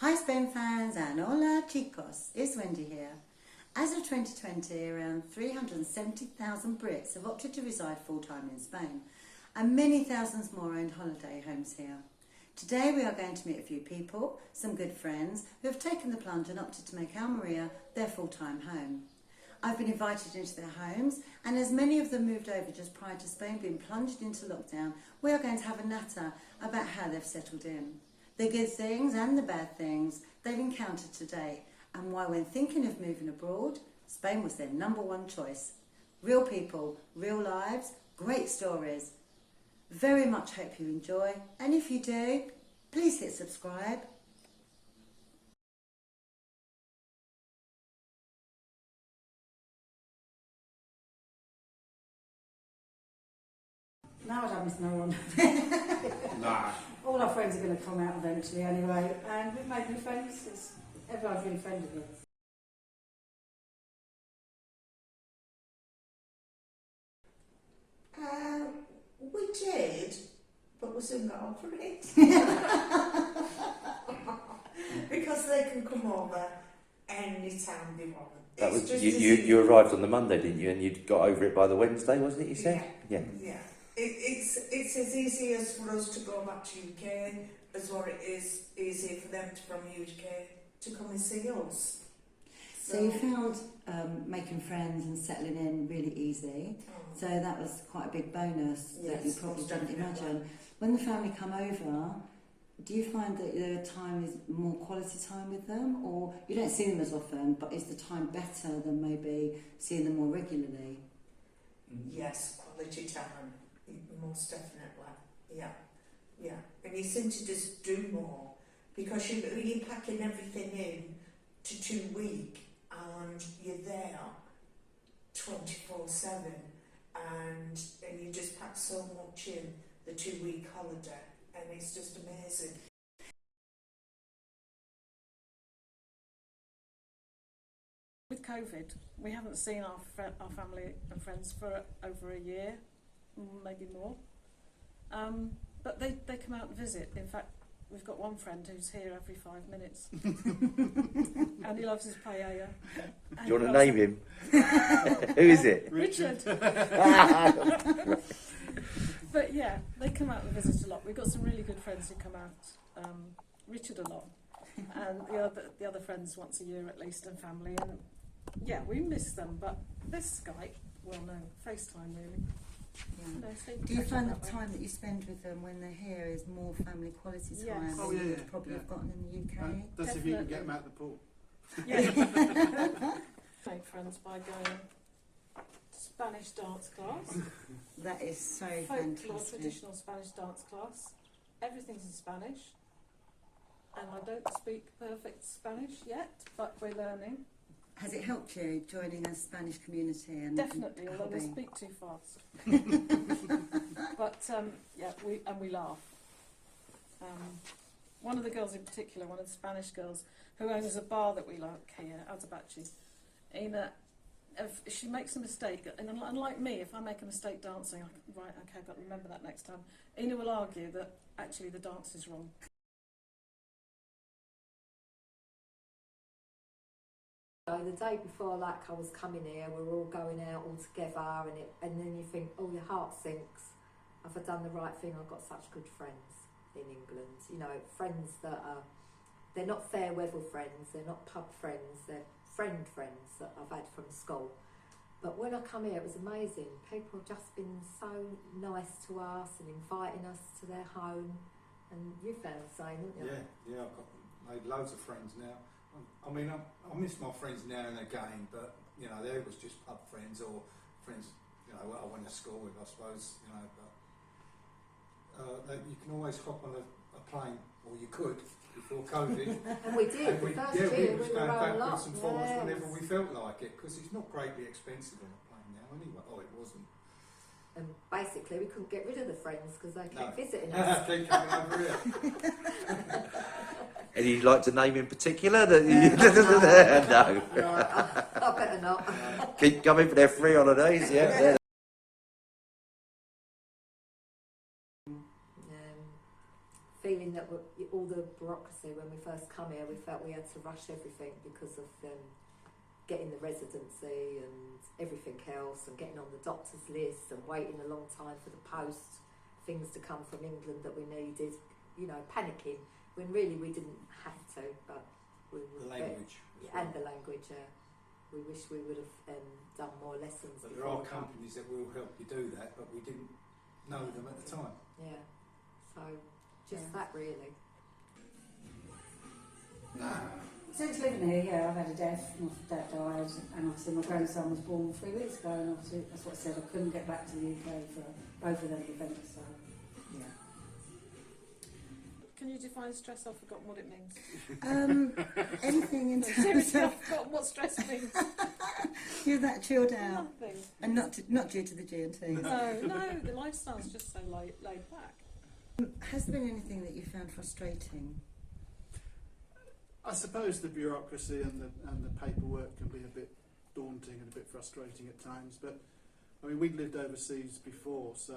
Hi Spain fans and hola chicos, it's Wendy here. As of 2020, around 370,000 Brits have opted to reside full-time in Spain and many thousands more owned holiday homes here. Today we are going to meet a few people, some good friends, who have taken the plunge and opted to make Almeria their full-time home. I've been invited into their homes, and as many of them moved over just prior to Spain being plunged into lockdown, we are going to have a natter about how they've settled in, the good things and the bad things they've encountered to date, and why when thinking of moving abroad, Spain was their #1 choice. Real people, real lives, great stories. Very much hope you enjoy, and if you do, please hit subscribe. Now I don't miss no one. Nah. All our friends are going to come out eventually anyway, and we've made new friends. Everyone's really friendly with us. We did, but we soon got over it. Because they can come over any time they want. That It's was just you arrived on the Monday, didn't you? And you'd got over it by the Wednesday, wasn't it? You said, Yeah. It's as easy as for us to go back to UK as what it is easy for them from UK to come and see us. So you found making friends and settling in really easy. So that was quite a big bonus that you Yes, probably most didn't definitely. imagine. When the family come over, do you find that the time is more quality time with them, or you don't see them as often, but is the time better than maybe seeing them more regularly? Yes, quality time, most definitely. Yeah. And you seem to just do more because you're packing everything in to 2 weeks and you're there 24/7 and you just pack so much in the 2 week holiday and it's just amazing. With COVID, we haven't seen our family and friends for over a year, maybe more. But they come out and visit. In fact, we've got one friend who's here every 5 minutes. And he loves his paella. Do you want to name him? Who is it? Richard. But yeah, they come out and visit a lot. We've got some really good friends who come out. Richard a lot. And the other friends once a year at least, and family. And yeah, we miss them, but this Skype, well no, FaceTime really. Yeah. You know, so Do you catch find up the that way. time that you spend with them when they're here is more family quality time Yes. than Oh, you would probably have gotten in the UK? That's if you can get them out the pool. Yeah. Make friends by going to Spanish dance class, That is so folklore fantastic. traditional Spanish dance class. Everything's in Spanish, and I don't speak perfect Spanish yet, but we're learning. Has it helped you joining a Spanish community and Definitely, and although they hobby? speak too fast. But yeah, we laugh. One of the girls in particular, one of the Spanish girls, who owns a bar that we like here, Altabachi, Ina, if she makes a mistake, and unlike me, if I make a mistake dancing, right, okay, I've got to remember that next time, Ina will argue that actually the dance is wrong. So the day before, like I was coming here, we were all going out all together, and then you think, oh, your heart sinks. Have I done the right thing? I've got such good friends in England. You know, friends that are, they're not fair weather friends, they're not pub friends, they're friends that I've had from school. But when I come here, it was amazing. People have just been so nice to us and inviting us to their home. And you found the same, didn't you? Yeah, I've made loads of friends now. I mean, I miss my friends now and again, but you know, they was just pub friends or friends, you know, I went to school with, I suppose, you know. But you can always hop on a plane, or you could before COVID. And we did. The first we year was we were going rolling backwards up. and forwards Yeah, whenever we felt like it, because it's not greatly expensive on a plane now anyway. Oh, it wasn't. And basically, we couldn't get rid of the friends because they kept No. visiting us. Keep coming over here. And you'd like to name in particular? That no. No, I better not. Keep coming for their free holidays, yeah. feeling that all the bureaucracy, when we first come here, we felt we had to rush everything because of getting the residency and everything else, and getting on the doctor's list and waiting a long time for the post, things to come from England that we needed, you know, panicking, when really we didn't have to, but we were The language. and the language, we wish we would have done more lessons. But there are companies that will help you do that, but we didn't know them at the time. Yeah, so just that really. No. Since living here, yeah, I've had a death. My dad died, and obviously my grandson was born 3 weeks ago, and obviously that's what I said. I couldn't get back to the UK for both of them events. So, yeah. Can you define stress? I've forgotten what it means. Anything in terms Seriously, of I've forgotten what stress means. you're that chilled out, Nothing. and not due to the G&T. No, the lifestyle's just so laid back. Has there been anything that you found frustrating? I suppose the bureaucracy and the paperwork can be a bit daunting and a bit frustrating at times, but I mean, we'd lived overseas before, so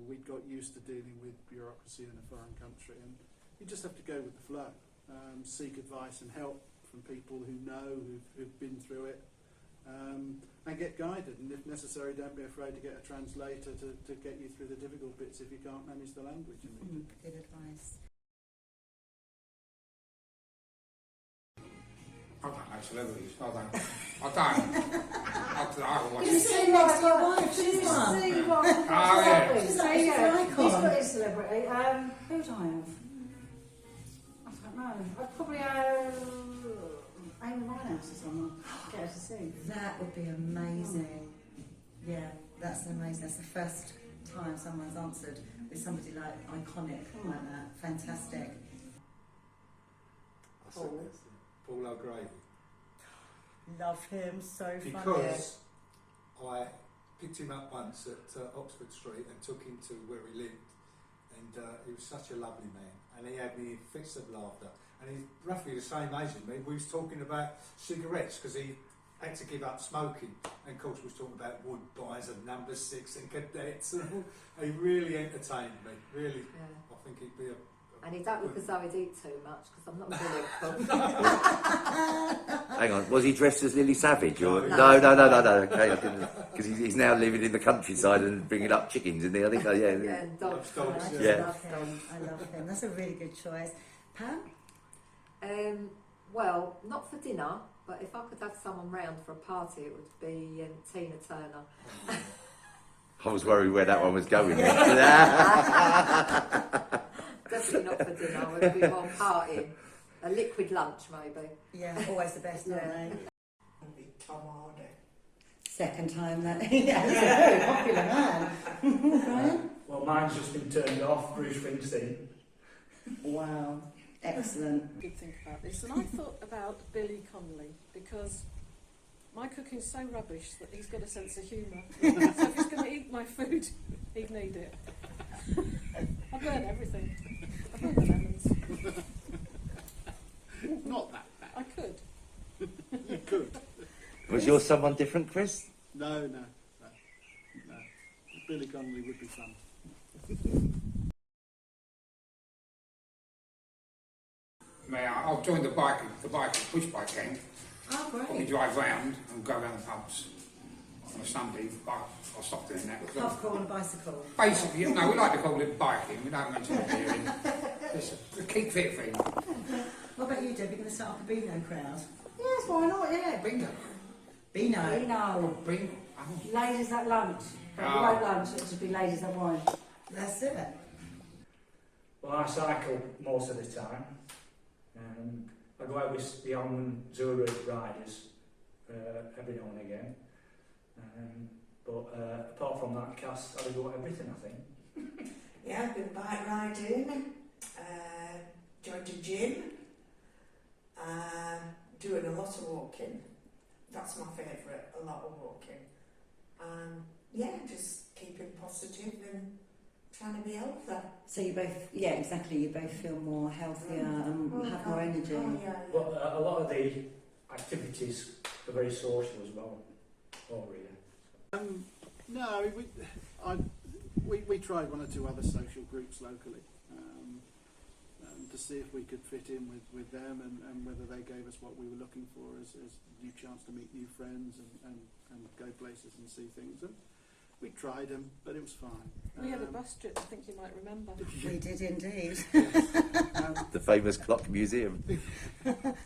we'd got used to dealing with bureaucracy in a foreign country, and you just have to go with the flow, seek advice and help from people who know, who've been through it, and get guided, and if necessary, don't be afraid to get a translator to get you through the difficult bits if you can't manage the language immediately. Good advice. I don't know celebrities. I don't. You sit next to your wife, she's one. Oh, yeah. He's She's an he's icon. got his celebrity. Who do I have? I don't know. I'd probably have Amy Winehouse or someone. Get her to sing. That would be amazing. Yeah, that's amazing. That's the first time someone's answered with somebody like iconic like that. Fantastic. I said that's Paul O'Grady. Love him so funny. Because I picked him up once at Oxford Street and took him to where he lived, and he was such a lovely man, and he had me in fits of laughter, and he's roughly the same age as me. We was talking about cigarettes because he had to give up smoking, and of course we was talking about Woodbines and Number 6 and Cadets, and all. He really entertained me, really. Yeah. I think he'd be a And he don't look as though he'd eat too much, because I'm not really Hang on, was he dressed as Lily Savage? Or No. no. Okay, because he's now living in the countryside and bringing up chickens, isn't he? I think, yeah. and dogs. Dogs, I just Yeah. love him. I love him. That's a really good choice. Pam? Well, not for dinner, but if I could have someone round for a party, it would be Tina Turner. I was worried where that one was going. Definitely not for dinner. We'd be more partying. A liquid lunch, maybe. Yeah, always the best, aren't they? It'll be Tom Hardy. Second time that. Yeah, he's a very popular man. Brian? Well, mine's just been turned off. Bruce Springsteen. Wow. Excellent. Good think about this, and I thought about Billy Connolly because my cooking's so rubbish that he's got a sense of humour. So if he's going to eat my food, he'd need it. I burn everything. I burn the lemons. Not that bad. I could. You could. Was yours someone different, Chris? No. Billy Connolly would be fun. I'll join the push bike gang. Oh, Probably great. drive round and go around the pubs on a Sunday, but I'll stop doing that. Pub crawl and bicycle. Basically, no, we like to call it biking. We don't mention it here. It's a keep fit thing. What about you, Deb? You're going to start up a Beano crowd? Yes, why not? Yeah. Bingo. Beano? No. Bingo. Oh. Ladies at lunch. But we Oh. won't lunch, it'll just be ladies at wine. That's it. Well, I cycle most of the time. I go out with the Almond Zurich riders every now and again. But apart from that, Cass, I do everything, I think. Yeah, I've been bike riding, joined a gym, doing a lot of walking. That's my favourite, a lot of walking. Yeah, just keeping positive and trying to be healthy. So you both, yeah, exactly. You both feel more healthier and have more energy. Oh, yeah. But a lot of the activities are very social as well over here. No, we tried one or two other social groups locally. to see if we could fit in with them and whether they gave us what we were looking for as new chance to meet new friends and go places and see things. And we tried them, but it was fine. We had a bus trip, I think you might remember. We did indeed. The famous clock museum.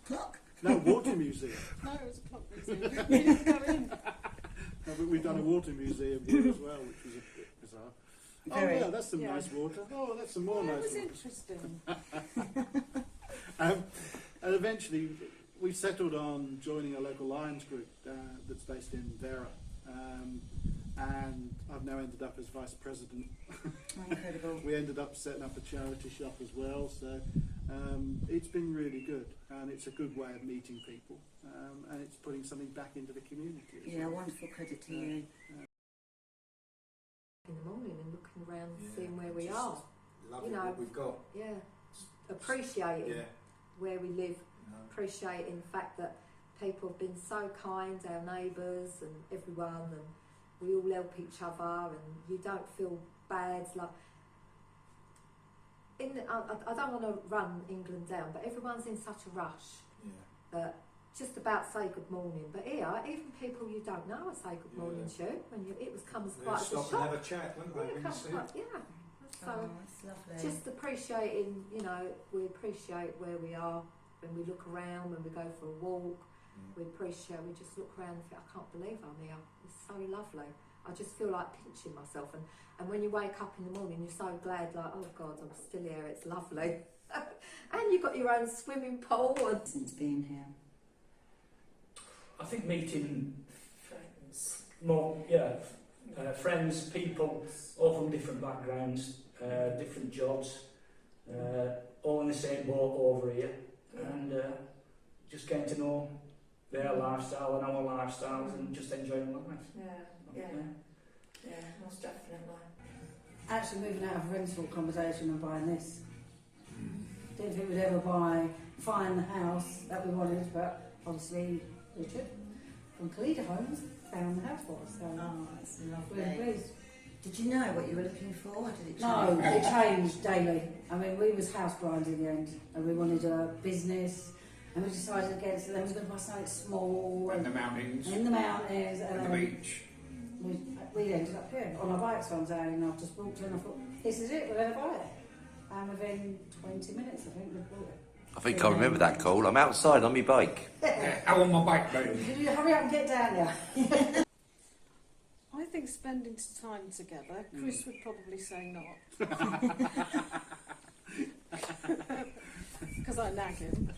Clock? No, water museum. No, it was a clock museum. We didn't go in. No, but we've done a water museum here as well, which was a bit bizarre. Very. Oh yeah, that's some nice water. Oh, that's some more It nice was water. interesting. And eventually we settled on joining a local Lions group that's based in Vera. And I've now ended up as vice president. Incredible. We ended up setting up a charity shop as well, so it's been really good, and it's a good way of meeting people, and it's putting something back into the community as Yeah, well. wonderful credit to you. In the morning and looking around and Yeah, seeing where we just are. Loving You know, what we've got. Yeah. Appreciating Yeah. where we live, No. appreciating the fact that people have been so kind, our neighbours and everyone, and we all help each other, and you don't feel bad. Like, I don't want to run England down, but everyone's in such a rush Yeah. that just about say good morning. But here, even people you don't know will say good morning to you when it was comes They'd quite as a stop and shock. have a chat, wouldn't they, Yeah, when you comes see quite, it? yeah. So Oh, it's lovely. just appreciating, we appreciate where we are when we look around, when we go for a walk. Mm. We just look around and think, I can't believe I'm here. It's so lovely. I just feel like pinching myself. And when you wake up in the morning, you're so glad, like, oh God, I'm still here. It's lovely. And you've got your own swimming pool. And Since being here. I think meeting Friends. more, friends, people, all from different backgrounds, different jobs, all in the same boat over here, and just getting to know their lifestyle and our lifestyles and just enjoying life. Yeah, most definitely. Actually moving out of rental accommodation and buying this. Didn't think we'd ever find the house that we wanted, but obviously Richard from Calida Homes found the house for us. So Oh, that's we're lovely. pleased. Did you know what you were looking for? Or did it change? No, it changed daily. I mean, we was house blind in the end, and we wanted a business, and we decided against it. Then we were going to buy something small In the mountains, in the mountains, and on the beach. we ended up here on our bikes one day, and I just walked in and I thought, this is it, we're going to buy it. And within 20 minutes, I think we bought it. I think I remember that call. I'm outside on my bike. Yeah, how on my bike, baby? Could you hurry up and get down there? I think spending time together, Chris would probably say not. Because I nag him.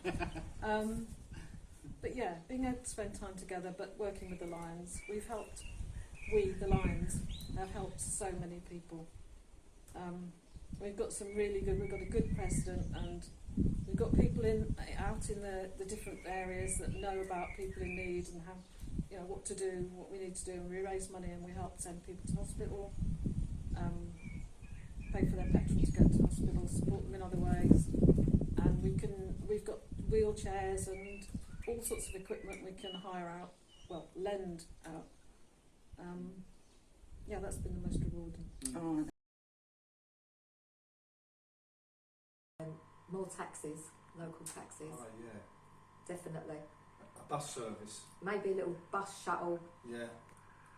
But yeah, being able to spend time together, but working with the Lions, the Lions, have helped so many people. We've got a good president, and we've got people out in the different areas that know about people in need and have, what to do, what we need to do, and we raise money and we help send people to hospital, pay for their petrol to get to hospital, support them in other ways, and we've got wheelchairs and all sorts of equipment we can lend out. That's been the most rewarding. Oh, more taxis, local taxis, Oh, yeah. definitely. A bus service. Maybe a little bus shuttle, Yeah.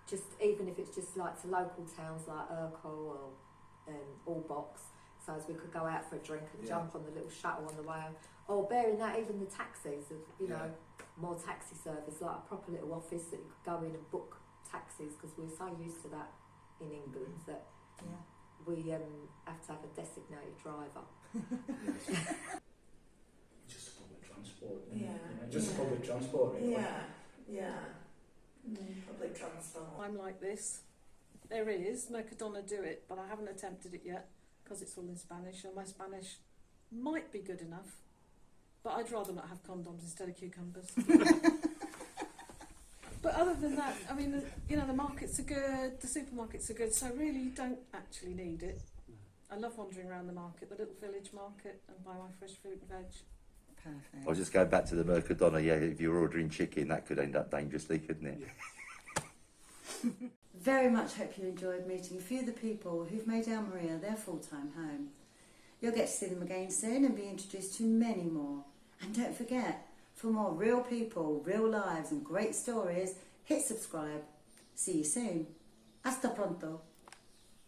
just even if it's just like to local towns like Urkel or Allbox, so as we could go out for a drink and Yeah. jump on the little shuttle on the way home. Or bearing that, even the taxis, Yeah. more taxi service, like a proper little office that you could go in and book taxis, because we're so used to that in England that yeah. we have to have a designated driver. Yes. Just a public transport. Yeah. Just a public transport, really. Yeah. Public transport. I'm like this. There is Mercadona do it, but I haven't attempted it yet because it's all in Spanish, and my Spanish might be good enough, but I'd rather not have condoms instead of cucumbers. But other than that, I mean, the markets are good, the supermarkets are good, so really you don't actually need it. I love wandering around the market, the little village market, and buy my fresh fruit and veg. Perfect. I was just going back to the Mercadona. Yeah, if you're ordering chicken, that could end up dangerously, couldn't it? Very much hope you enjoyed meeting a few of the people who've made Almeria their full-time home. You'll get to see them again soon and be introduced to many more. And don't forget, for more real people, real lives and great stories, hit subscribe. See you soon. Hasta pronto.